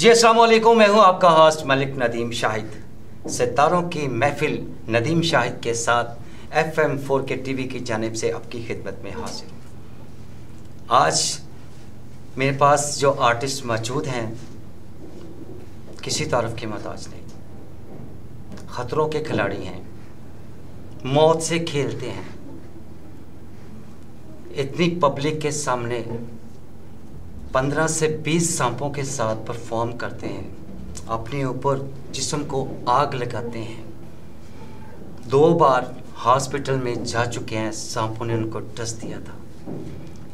जी अस्सलाम वालेकुम, मैं हूं आपका होस्ट मलिक नदीम शाहिद। सितारों की महफिल नदीम शाहिद के साथ FM 4K TV की जानिब से आपकी खिदमत में हाजिर हूं। आज मेरे पास जो आर्टिस्ट मौजूद हैं किसी तारीफ की मोहताज नहीं, ख़तरों के खिलाड़ी हैं, मौत से खेलते हैं, इतनी पब्लिक के सामने 15 से 20 सांपों के साथ परफॉर्म करते हैं, अपने ऊपर जिस्म को आग लगाते हैं। 2 बार हॉस्पिटल में जा चुके हैं, सांपों ने उनको डस दिया था।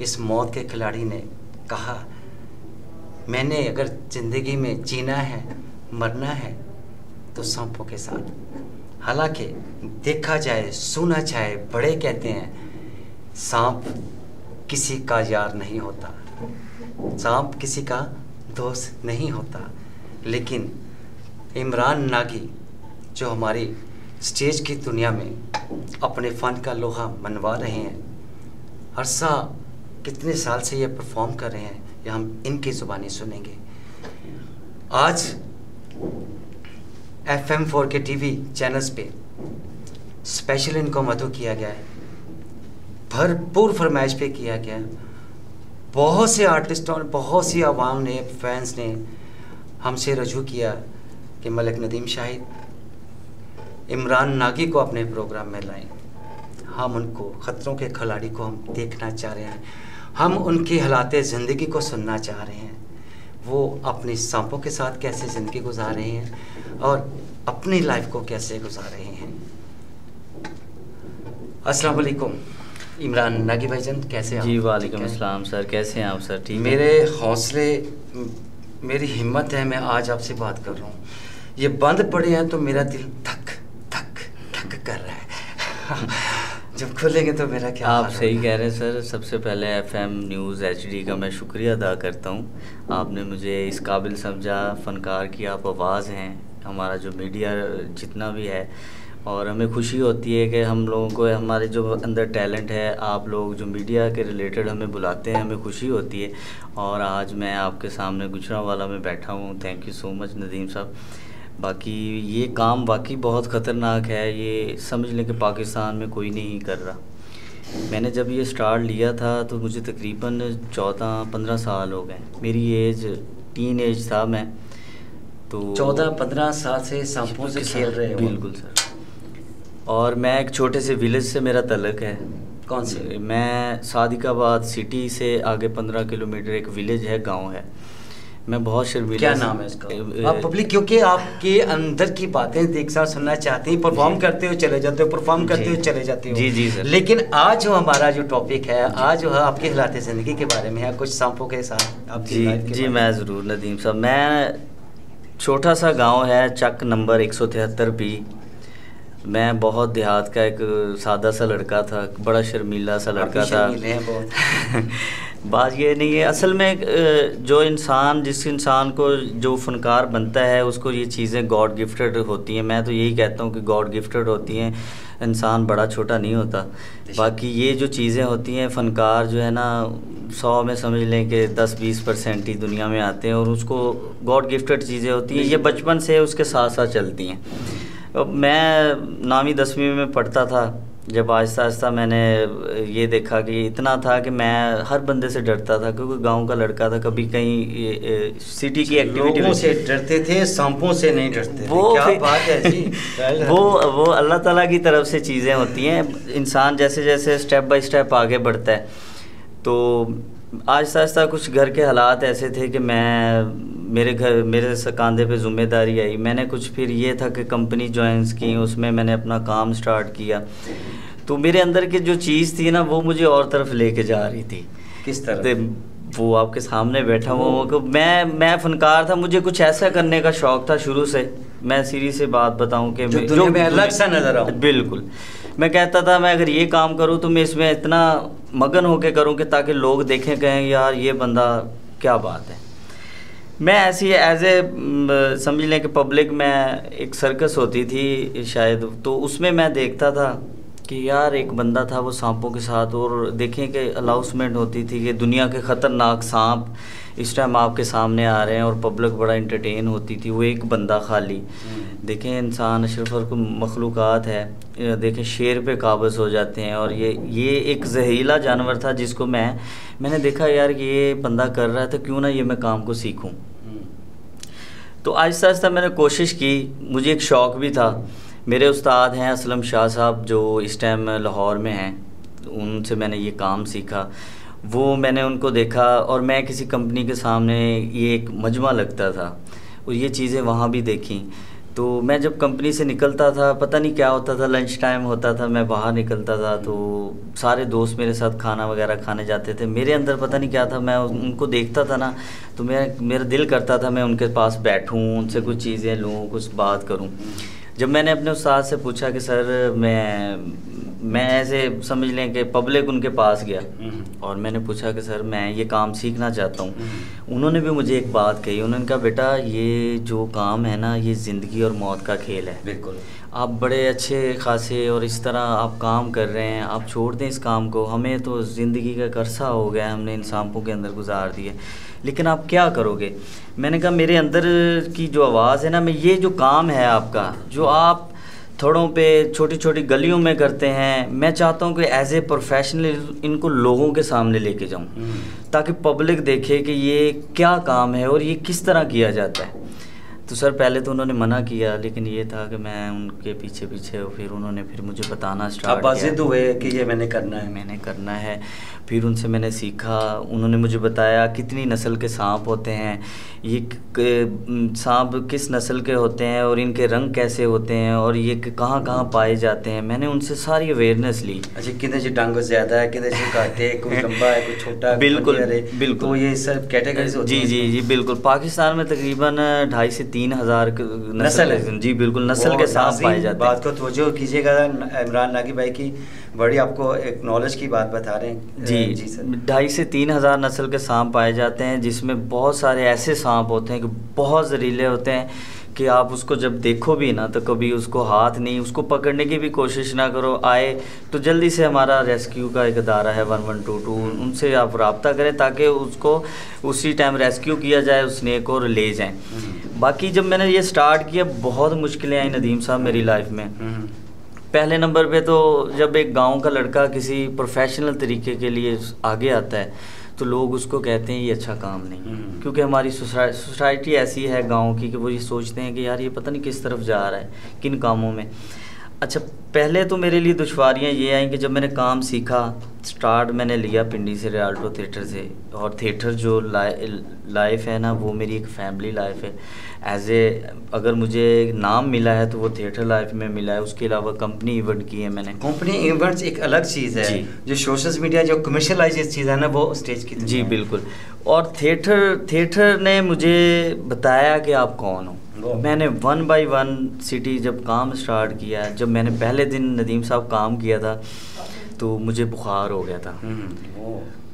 इस मौत के खिलाड़ी ने कहा, मैंने अगर ज़िंदगी में जीना है, मरना है तो सांपों के साथ। हालांकि देखा जाए, सुना जाए, बड़े कहते हैं सांप किसी का यार नहीं होता, सांप किसी का दोस्त नहीं होता। लेकिन इमरान नागी जो हमारी स्टेज की दुनिया में अपने फ़न का लोहा मनवा रहे हैं, अरसा कितने साल से ये परफॉर्म कर रहे हैं, ये हम इनकी ज़ुबानी सुनेंगे। आज FM 4K TV चैनल्स पे स्पेशल इनको मदऊ किया गया है, भरपूर फरमाइश पे किया गया है। बहुत से आर्टिस्टों, बहुत सी आवाम ने, फैंस ने हमसे रजू किया कि मलिक नदीम शाहिद इमरान नागी को अपने प्रोग्राम में लाएं। हम उनको, ख़तरों के खिलाड़ी को हम देखना चाह रहे हैं, हम उनकी हालात ज़िंदगी को सुनना चाह रहे हैं। वो अपनी सांपों के साथ कैसे ज़िंदगी गुजार रहे हैं और अपनी लाइफ को कैसे गुजार रहे हैं। अस्सलाम वालेकुम इमरान नागी भाईजान, कैसे हैं आप? जी वालेकुम अस्सलाम सर, कैसे हैं आप सर? ठीक। मेरे हौसले, मेरी हिम्मत है, मैं आज आपसे बात कर रहा हूँ। ये बंद पड़े हैं तो मेरा दिल धक धक धक कर रहा है जब खुलेंगे तो मेरा क्या आप सही कह रहे हैं सर। सबसे पहले FM न्यूज़ HD का मैं शुक्रिया अदा करता हूँ। आपने मुझे इस काबिल समझा, फ़नकार की आप आवाज़ हैं, हमारा जो मीडिया जितना भी है, और हमें खुशी होती है कि हम लोगों को, हमारे जो अंदर टैलेंट है, आप लोग जो मीडिया के रिलेटेड हमें बुलाते हैं, हमें खुशी होती है। और आज मैं आपके सामने गुजरांवाला में बैठा हूँ। Thank you so much Nadeem साहब। बाकी ये काम वाकई बहुत ख़तरनाक है, ये समझ लें कि पाकिस्तान में कोई नहीं कर रहा। मैंने जब ये स्टार्ट लिया था तो मुझे तकरीबन 14-15 साल हो गए। मेरी एज टीन एज था मैं, तो 14-15 साल से सांपों से खेल रहे हो? बिल्कुल सर। और मैं एक छोटे से विलेज से मेरा तल्लक है। कौन से? मैं सादिकाबाद सिटी से आगे 15 किलोमीटर एक विलेज है, गांव है। मैं बहुत शर्मीला। क्या नाम है इसका? आप पब्लिक, क्योंकि आपके अंदर की बातें देख साथ सुनना चाहते हैं। परफॉर्म करते हो चले जाते हो, परफॉर्म करते हो चले जाते हो। जी जी सर। लेकिन आज जो हमारा जो टॉपिक है, आज जो है आपके हालात ज़िंदगी के बारे में है, कुछ सांपों के साथ आपकी लाइफ के। जी मैं ज़रूर नदीम साहब। मैं, छोटा सा गाँव है, चक नंबर 173B। मैं बहुत देहात का एक सादा सा लड़का था, बड़ा शर्मीला सा लड़का था। बात ये नहीं है, असल में जो इंसान, जिस इंसान को जो फ़नकार बनता है, उसको ये चीज़ें गॉड गिफ्टेड होती हैं। मैं तो यही कहता हूँ कि गॉड गिफ्टेड होती हैं, इंसान बड़ा छोटा नहीं होता। बाकी ये जो चीज़ें होती हैं, फ़नकार जो है ना, 100 में समझ लें कि 10-20% ही दुनिया में आते हैं, और उसको गॉड गिफ्टेड चीज़ें होती हैं। ये बचपन से उसके साथ साथ चलती हैं। मैं 9वीं 10वीं में पढ़ता था जब आहिस्ता आहिस्ता मैंने ये देखा कि इतना था कि मैं हर बंदे से डरता था, क्योंकि गांव का लड़का था, कभी कहीं सिटी की एक्टिविटी। लोगों से डरते थे, सांपों से नहीं डरते थे। क्या बात है जी। वो अल्लाह ताला की तरफ से चीज़ें होती हैं। इंसान जैसे जैसे स्टेप बाय स्टेप आगे बढ़ता है, तो आहिस्ता आहिस्ता कुछ घर के हालात ऐसे थे कि मेरे कंधे पे ज़िम्मेदारी आई। मैंने कुछ, फिर ये था कि कंपनी ज्वाइंस की, उसमें मैंने अपना काम स्टार्ट किया। तो मेरे अंदर की जो चीज़ थी ना, वो मुझे और तरफ लेके जा रही थी। किस तरह? वो आपके सामने बैठा हुआ, मैं फ़नकार था, मुझे कुछ ऐसा करने का शौक़ था शुरू से। मैं सीधी से बात बताऊं कि जो मैं अलग सा नज़र आऊं। बिल्कुल। मैं कहता था, मैं अगर ये काम करूं तो मैं इसमें इतना मगन होकर करूं कि ताकि लोग देखें, कहें यार ये बंदा क्या बात है। मैं ऐसी एज ए समझ लें कि पब्लिक में एक सर्कस होती थी शायद, तो उसमें मैं देखता था कि यार एक बंदा था वो सांपों के साथ, और देखें कि अनाउंसमेंट होती थी कि दुनिया के ख़तरनाक सांप इस टाइम आपके सामने आ रहे हैं और पब्लिक बड़ा इंटरटेन होती थी, वो एक बंदा खाली। देखें इंसान अशरफ मखलूक़ात है, देखें शेर पे काबज़ हो जाते हैं, और ये एक जहरीला जानवर था जिसको मैंने देखा यार ये बंदा कर रहा है तो क्यों ना ये मैं काम को सीखूं। तो आहिस्ता आहिस्ता मैंने कोशिश की, मुझे एक शौक़ भी था। मेरे उस्ताद हैं असलम शाह साहब जो इस टाइम लाहौर में हैं, उनसे मैंने ये काम सीखा। वो मैंने उनको देखा और मैं किसी कंपनी के सामने, ये एक मजमा लगता था और ये चीज़ें वहाँ भी देखी। तो मैं जब कंपनी से निकलता था, पता नहीं क्या होता था, लंच टाइम होता था, मैं बाहर निकलता था तो सारे दोस्त मेरे साथ खाना वगैरह खाने जाते थे। मेरे अंदर पता नहीं क्या था, मैं उनको देखता था ना तो मेरा दिल करता था मैं उनके पास बैठूं, उनसे कुछ चीज़ें लूं, कुछ बात करूं। जब मैंने अपने उस्ताद से पूछा कि सर मैं ऐसे समझ लें कि पब्लिक उनके पास गया और मैंने पूछा कि सर मैं ये काम सीखना चाहता हूँ। उन्होंने भी मुझे एक बात कही, उन्होंने कहा बेटा ये जो काम है ना ये ज़िंदगी और मौत का खेल है। बिल्कुल। आप बड़े अच्छे खासे और इस तरह आप काम कर रहे हैं, आप छोड़ दें इस काम को। हमें तो ज़िंदगी का एक अरसा हो गया, हमने इन सांपों के अंदर गुजार दिए, लेकिन आप क्या करोगे। मैंने कहा मेरे अंदर की जो आवाज़ है ना, मैं ये जो काम है आपका, जो आप थोड़ों पे छोटी छोटी गलियों में करते हैं, मैं चाहता हूँ कि एज ए प्रोफेशनल इनको लोगों के सामने लेके जाऊँ ताकि पब्लिक देखे कि ये क्या काम है और ये किस तरह किया जाता है। तो सर पहले तो उन्होंने मना किया, लेकिन ये था कि मैं उनके पीछे पीछे, फिर उन्होंने फिर मुझे बताना स्टार्ट किया। आप जिद हुए कि ये मैंने करना है। फिर उनसे मैंने सीखा, उन्होंने मुझे बताया कितनी नस्ल के सांप होते हैं, ये सांप किस नस्ल के होते हैं और इनके रंग कैसे होते हैं और ये कहाँ कहाँ पाए जाते हैं। मैंने उनसे सारी अवेयरनेस ली। अच्छा, कितने से डांग ज़्यादा है, कितने से काटे, कोई लंबा है, कोई छोटा है, बिल्कुल बिल्कुल। तो ये सब कैटेगरीज होती हैं। जी बिल्कुल। पाकिस्तान में तकरीबन 2,500 से 3,000 नस्ल है। जी बिल्कुल, नस्ल के सांप पाए जाते हैं। बात को तवज्जो कीजिएगा, इमरान नागी भाई की बड़ी आपको एक नॉलेज की बात बता रहे हैं। जी सर, 2,500 से 3,000 नस्ल के सांप पाए जाते हैं, जिसमें बहुत सारे ऐसे सांप होते हैं कि बहुत जहरीले होते हैं कि आप उसको जब देखो भी ना तो कभी उसको हाथ नहीं, उसको पकड़ने की भी कोशिश ना करो। आए तो जल्दी से हमारा रेस्क्यू का एक अदारा है 1122, उनसे आप रब्ता करें ताकि उसको उसी टाइम रेस्क्यू किया जाए, उस स्नेक को ले जाएं। बाकी जब मैंने ये स्टार्ट किया बहुत मुश्किलें आई नदीम साहब मेरी लाइफ में। पहले नंबर पे तो जब एक गांव का लड़का किसी प्रोफेशनल तरीके के लिए आगे आता है तो लोग उसको कहते हैं ये अच्छा काम नहीं, क्योंकि हमारी सोसाइटी ऐसी है गांव की कि वो ये सोचते हैं कि यार ये पता नहीं किस तरफ जा रहा है, किन कामों में। अच्छा, पहले तो मेरे लिए दुश्वारियाँ ये आई कि जब मैंने काम सीखा, स्टार्ट मैंने लिया पिंडी से रियाल्टो थिएटर से, और थिएटर जो लाइफ है ना वो मेरी एक फैमिली लाइफ है। एज ए अगर मुझे नाम मिला है तो वो थिएटर लाइफ में मिला है। उसके अलावा कंपनी इवेंट की है मैंने। कंपनी इवेंट्स एक अलग चीज़ है, जो सोशल मीडिया जो कमर्शलाइज चीज़ है ना वो स्टेज की। जी बिल्कुल। और थिएटर ने मुझे बताया कि आप कौन हो। मैंने 1 by 1 सिटी जब काम स्टार्ट किया, जब मैंने पहले दिन नदीम साहब काम किया था तो मुझे बुखार हो गया था,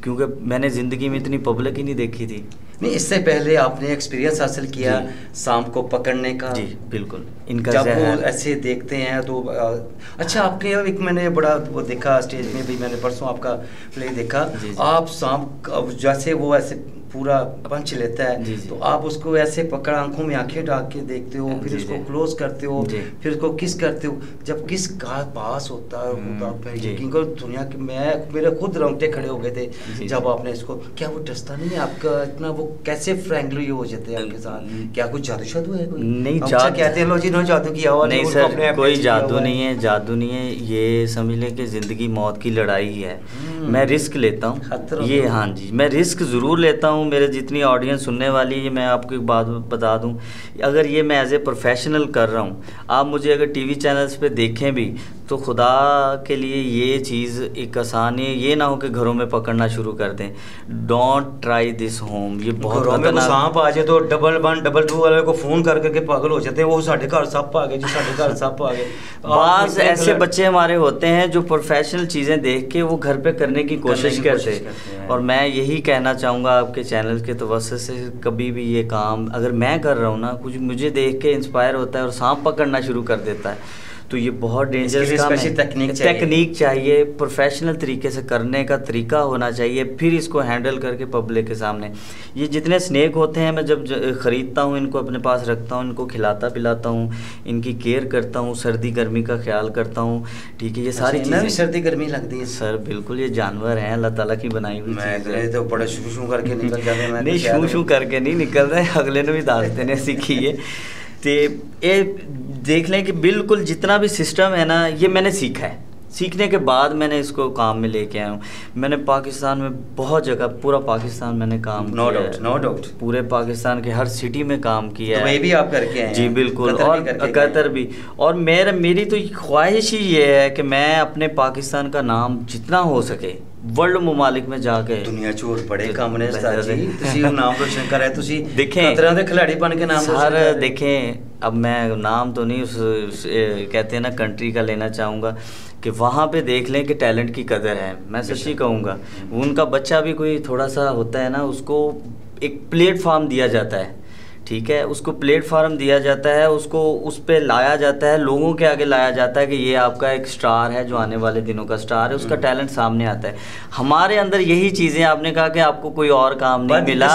क्योंकि मैंने ज़िंदगी में इतनी पब्लिक ही नहीं देखी थी। नहीं, इससे पहले आपने एक्सपीरियंस हासिल किया सांप को पकड़ने का। जी बिल्कुल। इनका जब वो ऐसे देखते हैं तो अच्छा, आपके एक मैंने बड़ा वो देखा स्टेज में भी, मैंने परसों आपका प्ले देखा। आप सांप जैसे वो ऐसे पूरा पंच लेता है तो आप उसको ऐसे पकड़ आंखों में आंखें डाल के देखते हो, फिर उसको क्लोज करते हो, फिर उसको किस करते हो। जब किस का पास होता है यकीन करो दुनिया के, मेरे खुद रोंगटे खड़े हो गए थे जब आपने इसको। क्या वो डसता नहीं है आपका इतना, वो कैसे फ्रेंकली हो जाते हैं आपके साथ? क्या कुछ जादू शादू है? कोई नहीं, कहते हैं लो जी जादू किया हुआ। नहीं सर, कोई जादू नहीं है, जादू नहीं है। ये समझ लें कि ज़िंदगी मौत की लड़ाई है। मैं रिस्क लेता हूँ ये, हाँ जी, मैं रिस्क ज़रूर लेता हूँ। मेरे जितनी ऑडियंस सुनने वाली है, मैं आपको एक बात बता दूं, अगर ये मैं एज ए प्रोफेशनल कर रहा हूँ, आप मुझे अगर टीवी चैनल्स पे देखें भी तो खुदा के लिए ये चीज़ एक आसान है, ये ना हो कि घरों में पकड़ना शुरू कर दें। Don't try this home. ये बहुत खतरनाक। सांप आ जाए तो 111 122 वाले को फ़ोन कर करके पागल हो जाते हैं, वो साढ़े घर सप आ गए जी, साढ़े घर सप आ गए। बास ऐसे बच्चे हमारे होते हैं जो प्रोफेशनल चीज़ें देख के वो घर पे करने की कोशिश करते हैं। और मैं यही कहना चाहूँगा आपके चैनल के तवज्जो से, कभी भी ये काम अगर मैं कर रहा हूँ ना, कुछ मुझे देख के इंस्पायर होता है और सांप पकड़ना शुरू कर देता है, तो ये बहुत डेंजरस काम है। टेक्निक चाहिए, प्रोफेशनल तरीके से करने का तरीका होना चाहिए, फिर इसको हैंडल करके पब्लिक के सामने। ये जितने स्नेक होते हैं मैं जब ख़रीदता हूँ, इनको अपने पास रखता हूँ, इनको खिलाता पिलाता हूँ, इनकी केयर करता हूँ, सर्दी गर्मी का ख्याल करता हूँ, ठीक है। ये सारी चीज़ें सर्दी गर्मी लगती है सर? बिल्कुल, ये जानवर हैं, अल्लाह ताला की बनाई हुई चीज़ है। तो बड़ा शू शू करके निकल जाते हैं। नहीं, शू शू करके नहीं निकल रहे, अगले ने भी दास देने सीखी है। तो ये देख लें कि बिल्कुल जितना भी सिस्टम है ना, ये मैंने सीखा है। सीखने के बाद मैंने इसको काम में लेके आया हूँ। मैंने पाकिस्तान में बहुत जगह, पूरा पाकिस्तान मैंने काम किया है। नो डाउट पूरे पाकिस्तान के हर सिटी में काम किया है। दुबई भी आप करके आए हैं? जी बिल्कुल, और कतर भी। और मेरी तो ख्वाहिश ही ये है कि मैं अपने पाकिस्तान का नाम जितना हो सके वर्ल्ड मुमालिक में जाके, दुनिया चोर बड़े काम ने जी ਤੁਸੀਂ ਨਾਮ ਰੋਸ਼ਨ ਕਰਿਆ, ਤੁਸੀਂ देखें कतरा ਦੇ खिलाड़ी बन के नाम सर। देखें, अब मैं नाम तो नहीं उस कहते हैं ना कंट्री का लेना चाहूँगा कि वहाँ पे देख लें कि टैलेंट की कदर है। मैं सच्ची कहूँगा, उनका बच्चा भी कोई थोड़ा सा होता है ना, उसको एक प्लेटफार्म दिया जाता है, ठीक है, उसको प्लेटफार्म दिया जाता है, उसको उस पे लाया जाता है, लोगों के आगे लाया जाता है कि ये आपका एक स्टार है जो आने वाले दिनों का स्टार है, उसका टैलेंट सामने आता है। हमारे अंदर यही चीज़ें, आपने कहा कि आपको कोई और काम नहीं मिला,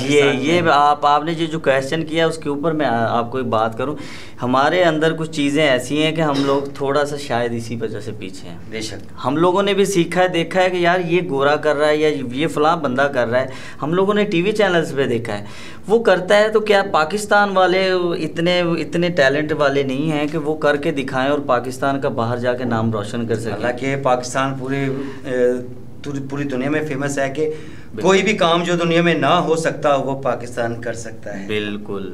ये आपने जो क्वेश्चन किया उसके ऊपर मैं आपको एक बात करूं। हमारे अंदर कुछ चीज़ें ऐसी हैं कि हम लोग थोड़ा सा शायद इसी वजह से पीछे हैं। बेशक हम लोगों ने भी सीखा है, देखा है कि यार ये गोरा कर रहा है या ये फलां बंदा कर रहा है, हम लोगों ने टीवी चैनल्स पे देखा है वो करता है, तो क्या पाकिस्तान वाले इतने टैलेंट वाले नहीं हैं कि वो करके दिखाएं और पाकिस्तान का बाहर जाके नाम रोशन कर सकें? हालांकि पाकिस्तान पूरी दुनिया में फेमस है कि कोई भी काम जो दुनिया में ना हो सकता वो पाकिस्तान कर सकता है। बिल्कुल,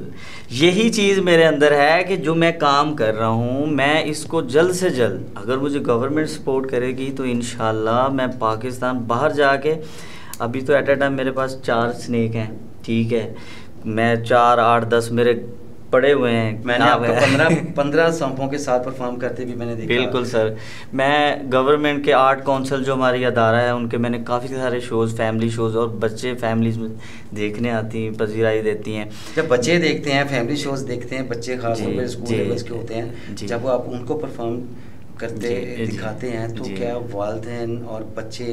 यही चीज़ मेरे अंदर है कि जो मैं काम कर रहा हूँ, मैं इसको जल्द से जल्द, अगर मुझे गवर्नमेंट सपोर्ट करेगी तो इंशाल्लाह मैं पाकिस्तान बाहर जाके, अभी तो एट अ टाइम मेरे पास 4 स्नेक हैं, ठीक है, मैं 4, 8, 10 मेरे पड़े हुए हैं। मैंने आपको 15 सांपों के साथ परफॉर्म करते भी मैंने देखा। बिल्कुल सर, मैं गवर्नमेंट के आर्ट काउंसिल जो हमारी अदारा है उनके मैंने काफ़ी सारे शोज़, फैमिली शोज़, और बच्चे फैमिलीज में देखने आती हैं, पजीराई देती हैं। जब बच्चे देखते हैं, फैमिली शोज़ देखते हैं, बच्चे खासतौर पर स्कूल लेवल्स के होते हैं, जब आप उनको परफॉर्म करते दिखाते हैं तो क्या वालिदैन और बच्चे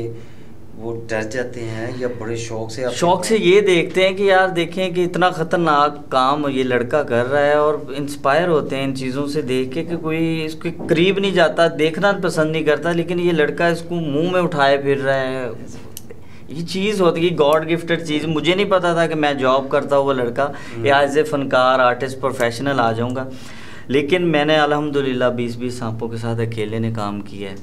वो डर जाते हैं या बड़े शौक से ये देखते हैं कि यार देखें कि इतना ख़तरनाक काम ये लड़का कर रहा है, और इंस्पायर होते हैं इन चीज़ों से देख के कि कोई इसके करीब नहीं जाता, देखना पसंद नहीं करता, लेकिन ये लड़का इसको मुंह में उठाए फिर रहा है। ये चीज़ होती है गॉड गिफ्टेड चीज़। मुझे नहीं पता था कि मैं जॉब करता हुआ लड़का या as a Fankar artist professional आ जाऊँगा, लेकिन मैंने अल्हम्दुलिल्लाह 20 सांपों के साथ अकेले ने काम किया है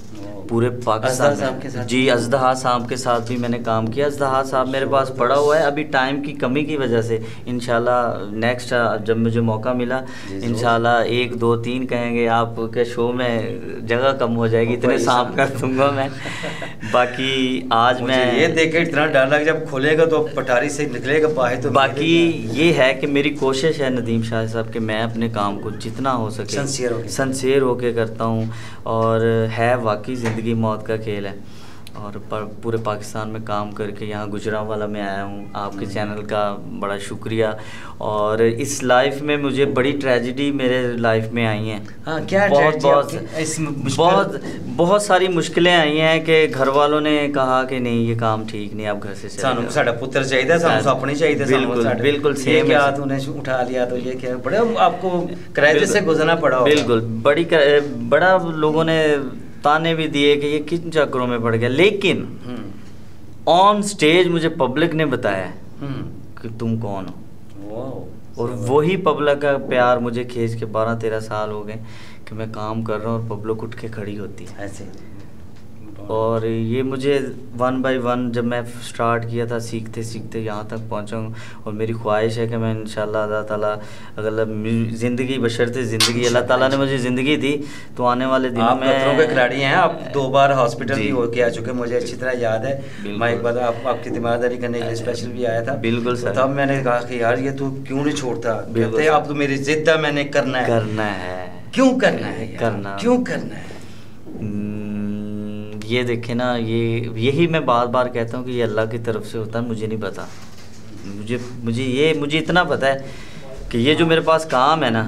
पूरे पाकिस्तान में। जी, अजदहा साहब के साथ भी मैंने काम किया। अजदहा साहब मेरे पास पड़ा हुआ है, अभी टाइम की कमी की वजह से इंशाल्लाह नेक्स्ट जब मुझे मौका मिला इंशाल्लाह 1, 2, 3 कहेंगे, आपके शो में जगह कम हो जाएगी, इतने सांप कर दूंगा मैं। बाकी आज मैं ये देख के इतना डर लग, जब खोलेगा तो पटारी से निकलेगा बाहर, तो बाकी ये है कि मेरी कोशिश है नदीम शाह साहब कि मैं अपने काम को जितना हो सके सिंसियर होके करता हूँ, और है वाकई ज़िंदगी मौत का खेल है, और पूरे पाकिस्तान में काम करके यहाँ गुजरांवाला में आया हूँ। आपके चैनल का बड़ा शुक्रिया। और इस लाइफ में मुझे बड़ी ट्रेजेडी मेरे लाइफ में आई हैं। हाँ, क्या बहुत सारी मुश्किलें आई हैं कि घर वालों ने कहा कि नहीं ये काम ठीक नहीं, आप घर से चले साडा पुत्र चाहिए, सानू अपने चाहिए। बिल्कुल सेम क्या तूने उठा लिया, तो ये क्या बड़ा आपको किराए से गुजरना पड़ा। बिल्कुल, बड़ा लोगों ने ताने भी दिए कि ये किन चक्करों में पड़ गया, लेकिन ऑन स्टेज मुझे पब्लिक ने बताया कि तुम कौन हो, और वही पब्लिक का प्यार मुझे खींच के 12-13 साल हो गए कि मैं काम कर रहा हूँ और पब्लिक उठ के खड़ी होती है ऐसे। और ये मुझे 1 by 1 जब मैं स्टार्ट किया था, सीखते सीखते यहाँ तक पहुँचा हूँ, और मेरी ख्वाहिश है कि मैं इंशाल्लाह अल्लाह ताला अगर ज़िंदगी बशर्ते ज़िंदगी अल्लाह ताला ने मुझे ज़िंदगी दी तो आने वाले दिनों में आप खतरों के खिलाड़ी हैं। आप 2 बार हॉस्पिटल भी होके आ चुके, मुझे अच्छी तरह याद है। मैं एक बार आपकी तीमारदारी करने के लिए स्पेशल भी आया था। बिल्कुल सर। तब मैंने कहा कि यार ये तू क्यों नहीं छोड़ता, कहते अब तो मेरी जिद है, मैंने करना है। क्यों करना है, क्यों करना है? ये देखे ना, यही मैं बार बार कहता हूँ कि ये अल्लाह की तरफ से होता है, मुझे नहीं पता। मुझे इतना पता है कि ये जो मेरे पास काम है ना,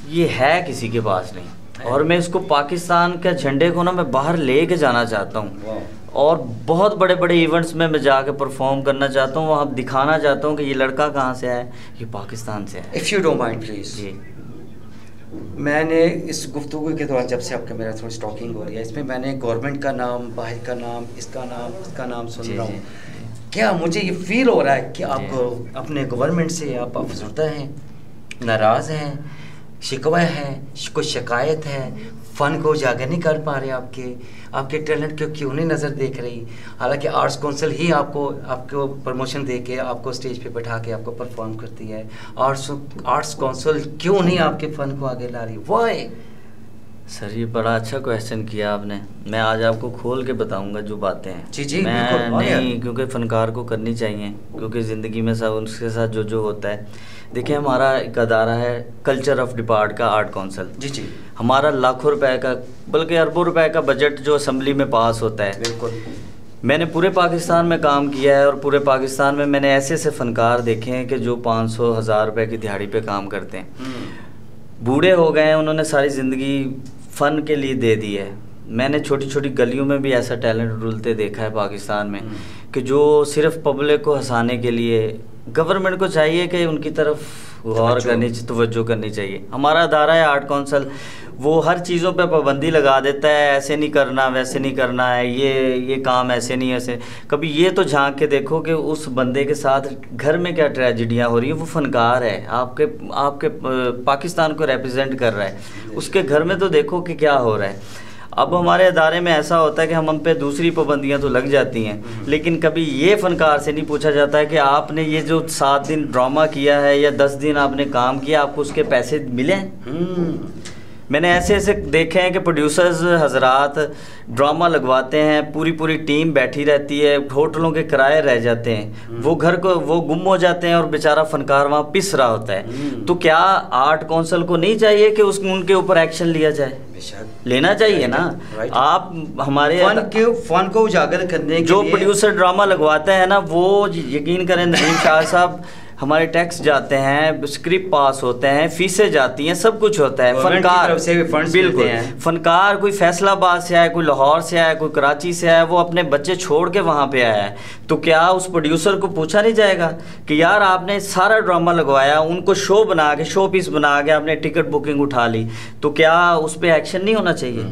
ये है किसी के पास नहीं, और मैं इसको पाकिस्तान के झंडे को ना मैं बाहर लेके जाना चाहता हूँ और बहुत बड़े बड़े इवेंट्स में मैं जाके परफॉर्म करना चाहता हूँ, वहाँ दिखाना चाहता हूँ कि ये लड़का कहाँ से है, ये पाकिस्तान से है। If you don't mind please जी। मैंने इस गुफ्तगू के दौरान जब से आपके मेरा थोड़ी स्टॉकिंग हो रही है, इसमें मैंने गवर्नमेंट का नाम, बाहर का नाम, इसका नाम सुन रहा हूँ। क्या मुझे ये फील हो रहा है कि आप अपने गवर्नमेंट से आप अफसरदा हैं, नाराज़ हैं, शिकवा है, कोई शिकायत है, फ़न को उजागर नहीं कर पा रहे, आपके टैलेंट को क्यों नहीं नज़र देख रही? हालांकि आर्ट्स काउंसिल ही आपको प्रमोशन दे के आपको स्टेज पे बैठा के आपको परफॉर्म करती है। आर्ट्स काउंसिल क्यों नहीं आपके फ़न को आगे ला रही? वाई? सर ये बड़ा अच्छा क्वेश्चन किया आपने। मैं आज आपको खोल के बताऊंगा जो बातें हैं। जी मैं नहीं, क्योंकि फ़नकार को करनी चाहिए, क्योंकि ज़िंदगी में सब उसके साथ जो होता है। देखिए हमारा एक अदारा है कल्चर ऑफ डिपार्ट का आर्ट काउंसिल। जी। हमारा लाखों रुपए का बल्कि अरबों रुपए का बजट जो असेंबली में पास होता है। बिल्कुल। मैंने पूरे पाकिस्तान में काम किया है और पूरे पाकिस्तान में मैंने ऐसे फ़नकार देखे हैं कि जो 500-1000 रुपये की दिहाड़ी पे काम करते हैं। बूढ़े हो गए हैं, उन्होंने सारी ज़िंदगी फ़न के लिए दे दी है। मैंने छोटी छोटी गलियों में भी ऐसा टैलेंट रुलते देखा है पाकिस्तान में कि जो सिर्फ पब्लिक को हंसाने के लिए, गवर्नमेंट को चाहिए कि उनकी तरफ गौर करनी, तवज्जो करनी चाहिए। हमारा अदारा है आर्ट काउंसिल, वो हर चीज़ों पे पाबंदी लगा देता है, ऐसे नहीं करना, वैसे नहीं करना है, ये काम ऐसे नहीं, ऐसे। कभी ये तो झांक के देखो कि उस बंदे के साथ घर में क्या ट्रेजेडियाँ हो रही हैं। वो फ़नकार है, आपके पाकिस्तान को रिप्रेजेंट कर रहा है, उसके घर में तो देखो कि क्या हो रहा है। अब हमारे अदारे में ऐसा होता है कि हम पे दूसरी पाबंदियां तो लग जाती हैं, लेकिन कभी ये फ़नकार से नहीं पूछा जाता है कि आपने ये जो 7 दिन ड्रामा किया है या 10 दिन आपने काम किया, आपको उसके पैसे मिले? मैंने ऐसे देखे हैं कि प्रोड्यूसर्स हजरात ड्रामा लगवाते हैं, पूरी टीम बैठी रहती है, होटलों के किराए रह जाते हैं, वो गुम हो जाते हैं और बेचारा फ़नकार वहाँ पिस रहा होता है। तो क्या आर्ट काउंसिल को नहीं चाहिए कि उनके ऊपर एक्शन लिया जाए? लेना चाहिए ना। आप हमारे फन को उजागर करने के जो प्रोड्यूसर ड्रामा लगवाते हैं ना, वो यकीन करें नदीम शाह साहब, हमारे टैक्स जाते हैं, स्क्रिप्ट पास होते हैं, फीसें जाती हैं, सब कुछ होता है। फ़नकार बिल्कुल, फ़नकार कोई फैसलाबाद से आया, कोई लाहौर से आया, कोई कराची से आया, वो अपने बच्चे छोड़ के वहाँ पे आया है, तो क्या उस प्रोड्यूसर को पूछा नहीं जाएगा कि यार आपने सारा ड्रामा लगवाया, उनको शो बना के, शो पीस बना के आपने टिकट बुकिंग उठा ली, तो क्या उस पर एक्शन नहीं होना चाहिए?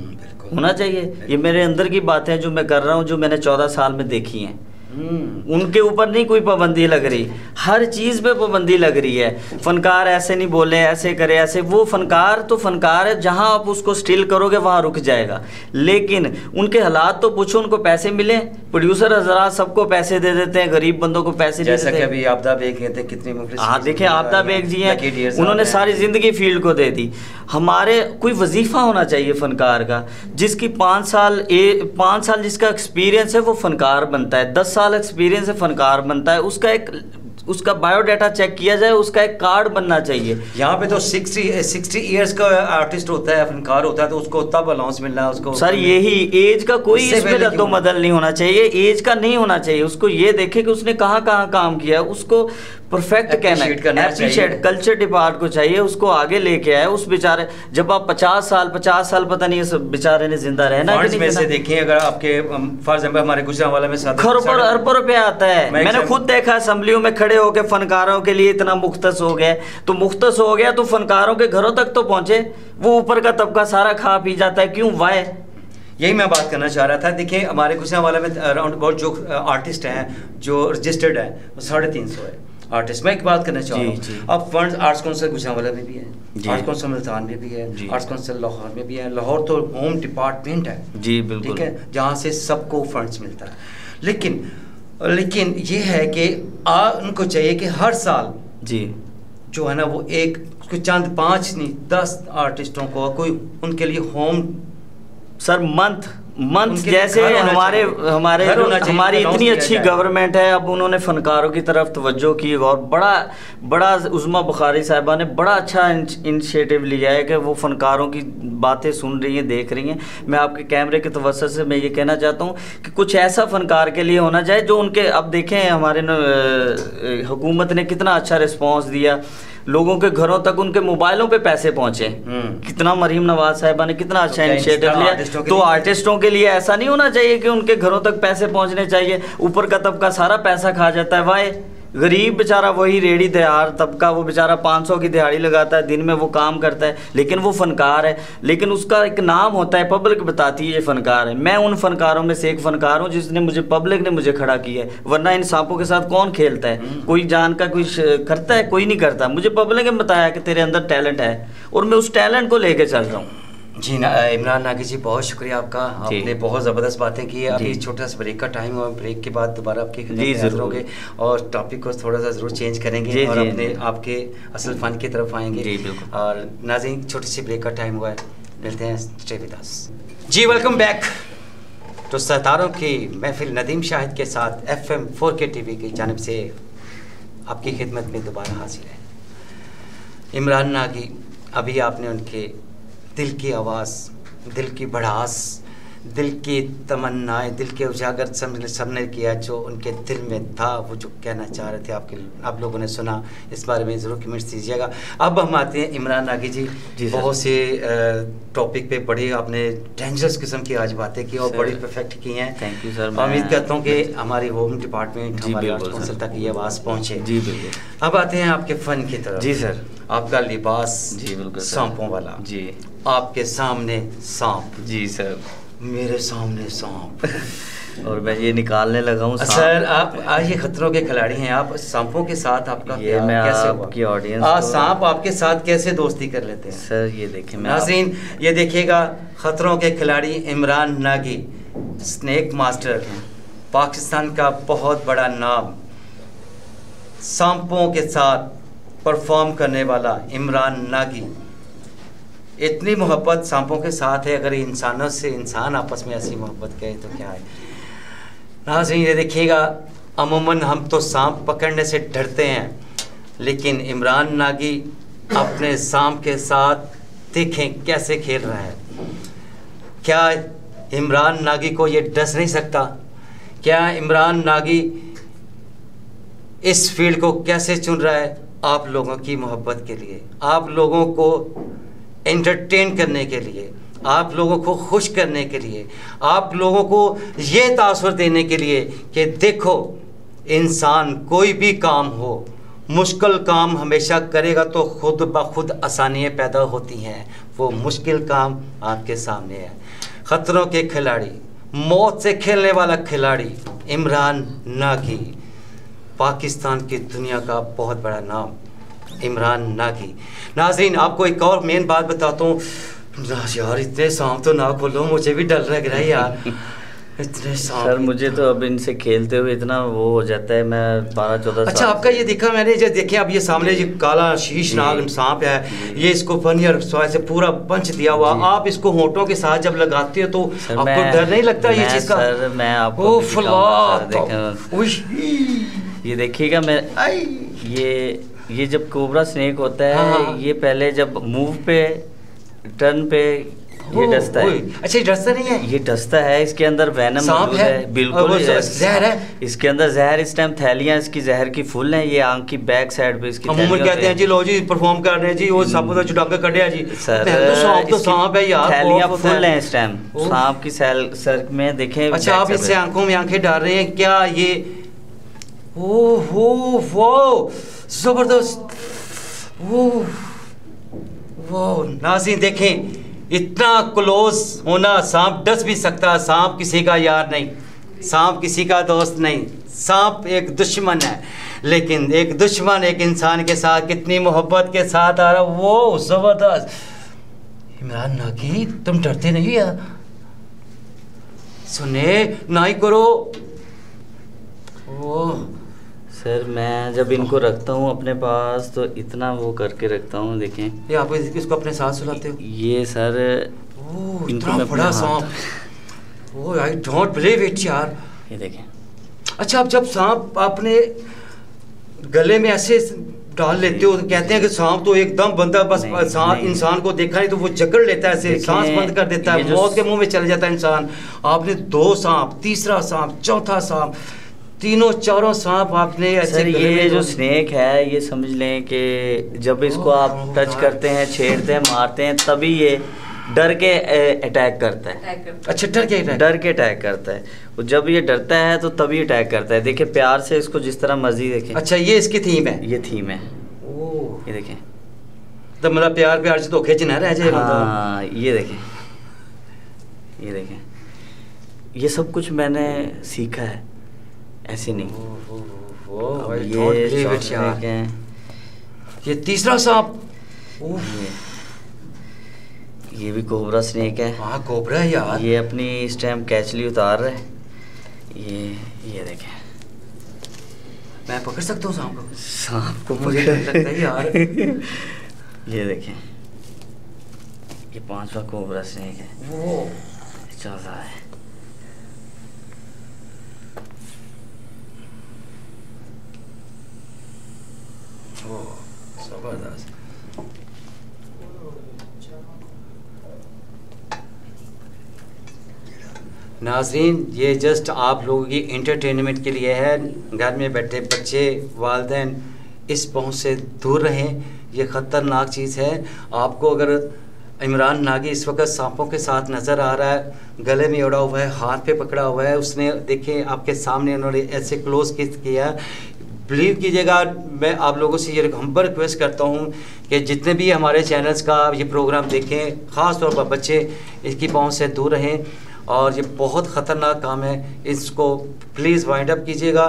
होना चाहिए। ये मेरे अंदर की बातें हैं जो मैं कर रहा हूँ, जो मैंने 14 साल में देखी हैं। उनके ऊपर नहीं कोई पाबंदी लग रही, हर चीज़ पे पाबंदी लग रही है। फ़नकार ऐसे नहीं बोले, ऐसे करे, ऐसे। वो फ़नकार तो फ़नकार है, जहाँ आप उसको स्टिल करोगे वहाँ रुक जाएगा। लेकिन उनके हालात तो पूछो, उनको पैसे मिले? प्रोड्यूसर हजरात सबको पैसे दे देते हैं, गरीब बंदों को पैसे नहीं देते। अभी आपदा बेग कहते हैं, कितनी हाँ देखें, आपदा बेग जी हैं, उन्होंने सारी ज़िंदगी फील्ड को दे दी। हमारे कोई वजीफ़ा होना चाहिए फ़नकार का, जिसकी 5 साल जिसका एक्सपीरियंस है वो फ़नकार बनता है, 10 साल एक्सपीरियंस है फ़नकार बनता है। उसका बायोडाटा चेक किया जाए, उसका एक कार्ड बनना चाहिए। यहाँ पे तो 60 इयर्स का आर्टिस्ट होता है, फनकार होता है, तो उसको तब अलाउंस मिलना है उसको। सर यही एज का कोई इसमें रद्दोबदल नहीं होना चाहिए, एज का नहीं होना चाहिए। उसको ये देखे कि उसने कहाँ काम किया है, उसको परफेक्ट कहना है, एप्रिशिएट कल्चर डिपार्ट को चाहिए, उसको आगे लेके आए। उस बेचारे, जब आप 50 साल पता नहीं है बेचारे ने जिंदा रहना है। में से देखिए, अगर आपके फॉर एग्जांपल हमारे गुजरांवाला में अरबों रुपये आता है। मैंने खुद देखा असेंबलियों में खड़े होकर फनकारों के लिए इतना मुख्तस हो गया, तो मुख्तस हो गया तो फनकारों के घरों तक तो पहुंचे, वो ऊपर का तबका सारा खा पी जाता है। क्यों? वाई? यही मैं बात करना चाह रहा था। देखिए हमारे गुजरांवाला में अराउंड अबाउट जो आर्टिस्ट हैं जो रजिस्टर्ड है वो 350 है आर्टिस्ट। मैं एक बात करना चाह रहा हूँ, अब फंड्स आर्ट्स काउंसिल गुजरांवाला में भी है, आर्ट्स काउंसिल मुल्तान में भी है, आर्ट्स काउंसिल लाहौर में भी है। लाहौर तो होम डिपार्टमेंट है, जी बिल्कुल, ठीक है, जहाँ से सबको फंड्स मिलता है। लेकिन ये है कि उनको चाहिए कि हर साल जी जो है ना वो एक चंद 5 नहीं 10 आर्टिस्टों को कोई उनके लिए होम सर मंथ जैसे हमारी इतनी अच्छी गवर्नमेंट है, अब उन्होंने फनकारों की तरफ तवज्जो की और बड़ा उज़्मा बुखारी साहिबा ने बड़ा अच्छा इनिशिएटिव लिया है कि वो फनकारों की बातें सुन रही हैं, देख रही हैं। मैं आपके कैमरे के तवज्जुह से मैं ये कहना चाहता हूँ कि कुछ ऐसा फनकार के लिए होना चाहिए जो उनके, अब देखें हमारे हुकूमत ने कितना अच्छा रिस्पॉन्स दिया। लोगों के घरों तक उनके मोबाइलों पे पैसे पहुंचे। कितना मरीम नवाज साहिबा ने कितना अच्छा इनिशिएटिव लिया। तो आर्टिस्टों के लिए ऐसा नहीं होना चाहिए कि उनके घरों तक पैसे पहुंचने चाहिए, ऊपर का तबका सारा पैसा खा जाता है। वाह, गरीब बेचारा वही रेडी दिहाड़ तबका, वो बेचारा 500 की दिहाड़ी लगाता है, दिन में वो काम करता है, लेकिन वो फनकार है। लेकिन उसका एक नाम होता है, पब्लिक बताती है ये फनकार है। मैं उन फनकारों में से एक फनकार हूँ जिसने मुझे, पब्लिक ने मुझे खड़ा किया है। वरना इन सांपों के साथ कौन खेलता है? कोई जान का कोई करता है? कोई नहीं करता। मुझे पब्लिक ने बताया कि तेरे अंदर टैलेंट है और मैं उस टैलेंट को लेके चल रहा हूँ। जी इमरान नागी जी, बहुत शुक्रिया आपका। आपने बहुत ज़बरदस्त बातें की है। अभी छोटा सा ब्रेक का टाइम हुआ, ब्रेक के बाद दोबारा आपकी खिदमत होंगे और टॉपिक को थोड़ा सा ज़रूर चेंज करेंगे और अपने आपके असल फ़न की तरफ आएंगे। जी बिल्कुल। और नाज़रीन, छोटी सी ब्रेक का टाइम हुआ है, मिलते हैं, स्टे विद अस। जी वेलकम बैक। तो सितारों की महफिल नदीम शाहिद के साथ FM 4K TV की जानिब से आपकी खिदमत में दोबारा हाजिर है। इमरान नागी, अभी आपने उनके दिल की आवाज़, दिल की भड़ास, दिल की तमन्नाएं, दिल के उजागर सबने किया जो उनके दिल में था, वो जो कहना चाह रहे थे आप लोगों ने सुना। इस बारे में ज़रूर कमेंट्स दीजिएगा। अब हम आते हैं इमरान नागी जी, बहुत से टॉपिक पे बड़ी आपने डेंजरस किस्म की आज बातें की और बड़ी परफेक्ट की हैं। Thank you sir. उम्मीद करता हूँ कि हमारी होम डिपार्टमेंट, हमारे आर्ट काउंसिल तक ये आवाज़ पहुँचे। जी बिल्कुल। अब आते हैं आपके फ़न की तरफ। जी सर। आपका लिबास, जी बिल्कुल, सांपों वाला। जी। आपके सामने सांप। जी सर। मेरे सामने सांप और मैं ये निकालने लगा हूँ। सर आप आज ये खतरों के खिलाड़ी हैं, आप सांपों के साथ आपका ये मैं कैसे आपकी ऑडियंस सांप आपके साथ कैसे दोस्ती कर लेते हैं? सर ये देखिए, नाज़रीन ये देखिएगा, खतरों के खिलाड़ी इमरान नागी, स्नेक मास्टर, पाकिस्तान का बहुत बड़ा नाम, सांपों के साथ परफॉर्म करने वाला इमरान नागी। इतनी मोहब्बत सांपों के साथ है, अगर इंसानों से इंसान आपस में ऐसी मोहब्बत करे तो क्या है। नाज़रीन ये देखिएगा, अमूमन हम तो सांप पकड़ने से डरते हैं, लेकिन इमरान नागी अपने सांप के साथ देखें कैसे खेल रहा है। क्या इमरान नागी को ये डस नहीं सकता? क्या इमरान नागी इस फील्ड को कैसे चुन रहा है? आप लोगों की मोहब्बत के लिए, आप लोगों को एंटरटेन करने के लिए, आप लोगों को खुश करने के लिए, आप लोगों को ये तासुर देने के लिए कि देखो, इंसान कोई भी काम हो, मुश्किल काम हमेशा करेगा तो खुद ब खुद आसानियाँ पैदा होती हैं। वो मुश्किल काम आपके सामने है। खतरों के खिलाड़ी, मौत से खेलने वाला खिलाड़ी इमरान नागी, पाकिस्तान की दुनिया का बहुत बड़ा नाम इमरान नागी। नाज़रीन आपको एक और मेन बात बताता हूँ यार, इतने सांप तो ना खोलो, मुझे भी डर लग रहा है यार, इतने सांप। सर मुझे तो अब इनसे खेलते हुए इतना वो हो जाता है, मैं 12-14 अच्छा आपका ये देखा मैंने, जो देखे अब ये सामने जो काला शीश नाग सांप है, ये इसको फनियर से पूरा पंच दिया हुआ, आप इसको होंठों के साथ जब लगाते हो तो आपको डर नहीं लगता ये चीज़ का? सर मैं आपको ये देखिएगा, मैं ये जब कोबरा स्नेक होता है, हाँ। ये पहले जब मूव पे टर्न पे ये डसता है। अच्छा ये डसता नहीं है? ये डसता है, इसके अंदर वेनम मौजूद है। बिल्कुल जहर है इसके अंदर, जहर इस टाइम थैलियां इसकी जहर की फुल हैं। ये आंख की बैक साइड पे इसकी थैलियां कहते हैं जी, लो जी परफॉर्म कर रहे हैं जी, वो सब तो चुटाका कढ़िया जी। सर तो सांप है यार, थैलियां फुल हैं इस टाइम सांप की सर में, देखें। अच्छा आप इससे आंखों में आंखें डाल रहे हैं क्या? ये ओहो वो जबरदस्त, वो नाज़रीन देखें, इतना क्लोज होना, सांप डस भी सकता, सांप किसी का यार नहीं, सांप किसी का दोस्त नहीं, सांप एक दुश्मन है। लेकिन एक दुश्मन एक इंसान के साथ कितनी मोहब्बत के साथ आ रहा, वो जबरदस्त। इमरान नागी तुम डरते नहीं यार? सुने ना ही करो। ओह सर मैं जब इनको रखता हूँ अपने पास तो इतना वो करके रखता हूँ, देखें। ये आप इसको अपने साथ सुलाते हो? ये सर इतना बड़ा सांप, ओह आई डोंट बिलीव इट यार। ये देखें। अच्छा आप जब सांप अपने गले में ऐसे डाल लेते हो तो कहते हैं कि सांप तो एकदम बंदा बस सांप इंसान को देखा नहीं तो वो जकड़ लेता है, ऐसे सांस बंद कर देता है, मौत के मुंह में चले जाता है इंसान। आपने 2 सांप, तीसरा सांप, चौथा सांप, तीनों चारों सांप आपने ऐसे सर ये जो स्नेक है, ये समझ लें कि जब इसको आप टच करते हैं, छेड़ते हैं, मारते हैं, तभी ये डर के अटैक करता है। अच्छा, डर के अटैक करता है। और जब ये डरता है तो तभी अटैक करता है। देखिए प्यार से इसको जिस तरह मर्जी देखें। अच्छा, ये इसकी थीम है? ये थीम है। ओह, ये देखें, तो मतलब प्यार से धोखे च ना रह जाए। हाँ, ये देखें, ये देखें, ये सब कुछ मैंने सीखा है, ऐसे नहीं। ये तीसरा सांप, ये भी कोबरा स्नेक है। हाँ, कोबरा है यार। ये अपनी इस टाइम कैचली उतार रहा है। ये देखें, मैं पकड़ सकता हूँ सांप को? सांप को मुझे डर लगता है यार। ये देखें, ये 5वां कोबरा स्नेक है। वो चल रहा है। जबरदस्त। नाज़रीन, ये जस्ट आप लोगों की एंटरटेनमेंट के लिए है। घर में बैठे बच्चे, वालिदैन इस पहुंच से दूर रहें। ये ख़तरनाक चीज़ है। आपको अगर इमरान नागी इस वक्त सांपों के साथ नज़र आ रहा है, गले में ओढ़ा हुआ है, हाथ पे पकड़ा हुआ है, उसने देखें आपके सामने उन्होंने ऐसे क्लोज किस किया। बिलीव कीजिएगा, मैं आप लोगों से ये हम्बल रिक्वेस्ट करता हूँ कि जितने भी हमारे चैनल्स का ये प्रोग्राम देखें, ख़ास तौर पर बच्चे इसकी पहुँच से दूर रहें। और ये बहुत ख़तरनाक काम है, इसको प्लीज़ वाइंड अप कीजिएगा।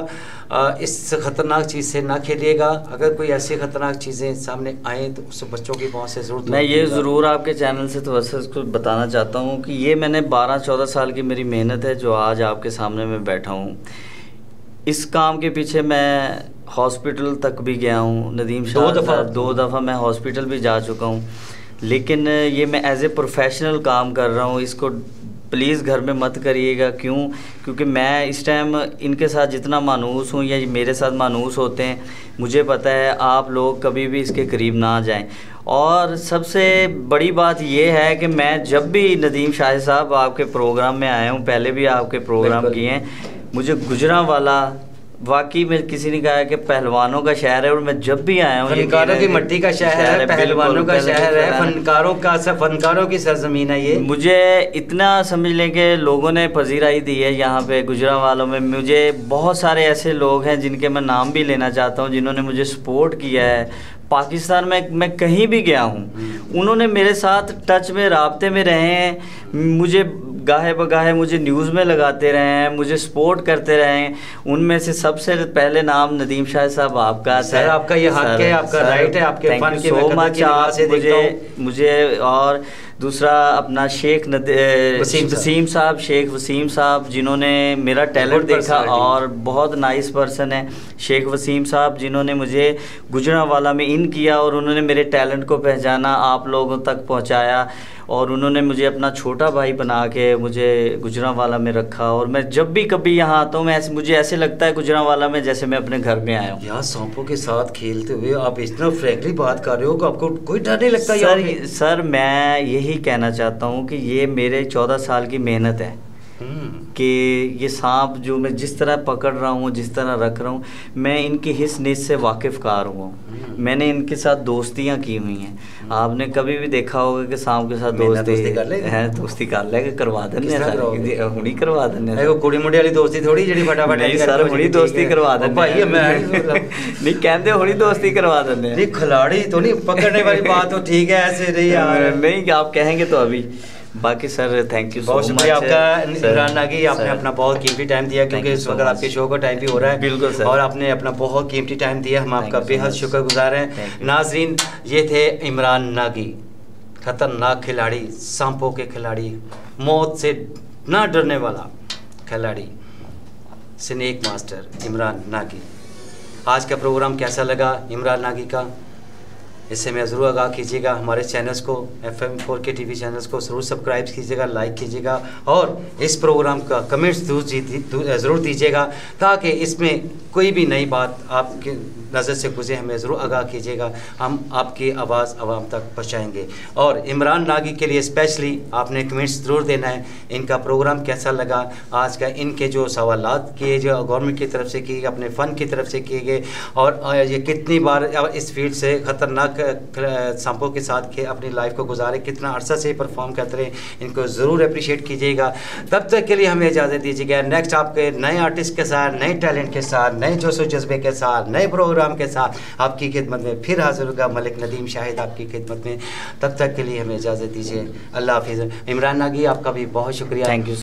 इस ख़तरनाक चीज़ से ना खेलिएगा। अगर कोई ऐसी ख़तरनाक चीज़ें सामने आएँ तो उस बच्चों की पहुँच से ज़रूर। मैं ये ज़रूर आपके चैनल से तो वैसे इसको बताना चाहता हूँ कि ये मैंने 12-14 साल की मेरी मेहनत है जो आज आपके सामने मैं बैठा हूँ। इस काम के पीछे मैं हॉस्पिटल तक भी गया हूँ। नदीम शाह 2 दफ़ा मैं हॉस्पिटल भी जा चुका हूँ। लेकिन ये मैं एज ए प्रोफेशनल काम कर रहा हूँ। इसको प्लीज़ घर में मत करिएगा। क्योंकि मैं इस टाइम इनके साथ जितना मानूस हूँ या मेरे साथ मानूस होते हैं, मुझे पता है आप लोग कभी भी इसके करीब ना जाएं। और सबसे बड़ी बात यह है कि मैं जब भी नदीम शाह साहब आपके प्रोग्राम में आया हूँ, पहले भी आपके प्रोग्राम किए हैं, मुझे गुजरांवाला वाकई में किसी ने कहा है कि पहलवानों का शहर है। और मैं जब भी आया हूँ, फनकारों की मट्टी का शहर है, पहलवानों का शहर है, फनकारों की सरजमीन है ये। मुझे इतना समझ लें कि लोगों ने पजीराई दी है यहाँ पे गुजरांवालों में। मुझे बहुत सारे ऐसे लोग हैं जिनके मैं नाम भी लेना चाहता हूँ, जिन्होंने मुझे सपोर्ट किया है। पाकिस्तान में मैं कहीं भी गया हूँ, उन्होंने मेरे साथ टच में, राब्ते में रहे हैं। मुझे गाहे बगाहे मुझे न्यूज़ में लगाते रहे हैं, मुझे सपोर्ट करते रहे हैं। उनमें से सबसे पहले नाम नदीम शाह साहब आपका। सर आपका ये हक है, आपका राइट है, आपके फन के सो मच। आप मुझे और दूसरा अपना शेख वसीम साहब, शेख वसीम साहब, जिन्होंने मेरा टैलेंट देखा और बहुत नाइस पर्सन है। शेख वसीम साहब जिन्होंने मुझे गुजरांवाला में इन किया और उन्होंने मेरे टैलेंट को पहचाना, आप लोगों तक पहुंचाया। और उन्होंने मुझे अपना छोटा भाई बना के मुझे गुजरांवाला में रखा। और मैं जब भी कभी यहाँ आता हूँ, मुझे ऐसे लगता है गुजरांवाला में जैसे मैं अपने घर में आया हूँ। यार सांपों के साथ खेलते हुए आप इतना फ्रैंकली बात कर रहे हो कि आपको कोई डर नहीं लगता? सर मैं यही कहना चाहता हूँ कि ये मेरे 14 साल की मेहनत है कि ये सांप जो मैं जिस तरह पकड़ रहा हूँ, जिस तरह रख रहा हूँ, मैं इनकी हिस्स निस्स से वाकिफ़कार हुआ हूँ। मैंने इनके साथ दोस्तियाँ की हुई हैं। आपने कभी भी देखा होगा कि सांप के साथ दोस्ती कर ले करवा देने, हुणी करवा देने। कुड़ी मुंडे वाली दोस्ती थोड़ी जी फटाफट नहीं सर, हुणी दोस्ती करवा देने भाई। नहीं कहते हुणी दोस्ती करवा देने। नहीं खिलाड़ी तो नहीं, पकड़ने वाली बात तो ठीक है, ऐसे नहीं यार। नहीं आप कहेंगे तो अभी। बाकी सर थैंक यू बहुत शुक्रिया आपका इमरान नागी, आपने अपना बहुत कीमती टाइम दिया, क्योंकि इस वक्त आपके शो का टाइम भी हो रहा है। बिल्कुल सर। और आपने अपना बहुत कीमती टाइम दिया, हम आपका बेहद शुक्रगुजार हैं। नाजरीन, ये थे इमरान नागी, खतरनाक खिलाड़ी, सांपों के खिलाड़ी, मौत से ना डरने वाला खिलाड़ी, स्नेक मास्टर इमरान नागी। आज का प्रोग्राम कैसा लगा इमरान नागी का, इससे मैं ज़रूर आगाह कीजिएगा। हमारे चैनल्स को, FM4K TV चैनल्स को ज़रूर सब्सक्राइब कीजिएगा, लाइक कीजिएगा और इस प्रोग्राम का कमेंट्स ज़रूर दीजिएगा, ताकि इसमें कोई भी नई बात आपके नज़र से गुजरे हमें ज़रूर आगाह कीजिएगा, हम आपकी आवाज़ आवाम तक पहुँचाएँगे। और इमरान नागी के लिए स्पेशली आपने कमेंट्स ज़रूर देना है, इनका प्रोग्राम कैसा लगा आज का, इनके जो सवालात किए जो गवर्नमेंट की तरफ से किए गए, अपने फ़न की तरफ से किए गए, और ये कितनी बार इस फील्ड से ख़तरनाक सांपों के साथ अपनी लाइफ को गुजारे, कितना अरसा से परफॉर्म करते रहे, इनको ज़रूर अप्रिशिएट कीजिएगा। तब तक के लिए हमें इजाज़त दीजिएगा। नेक्स्ट आपके नए आर्टिस्ट के साथ, नए टैलेंट के साथ, नए जोश व जज्बे के साथ, नए प्रोग्राम के साथ आपकी खिदमत में फिर हाजिर होगा मलिक नदीम शाहिद आपकी खिदमत में। तब तक के लिए हमें इजाज़त दीजिए। अल्लाह हाफिज़। इमरान नागी आपका भी बहुत शुक्रिया। Thank you.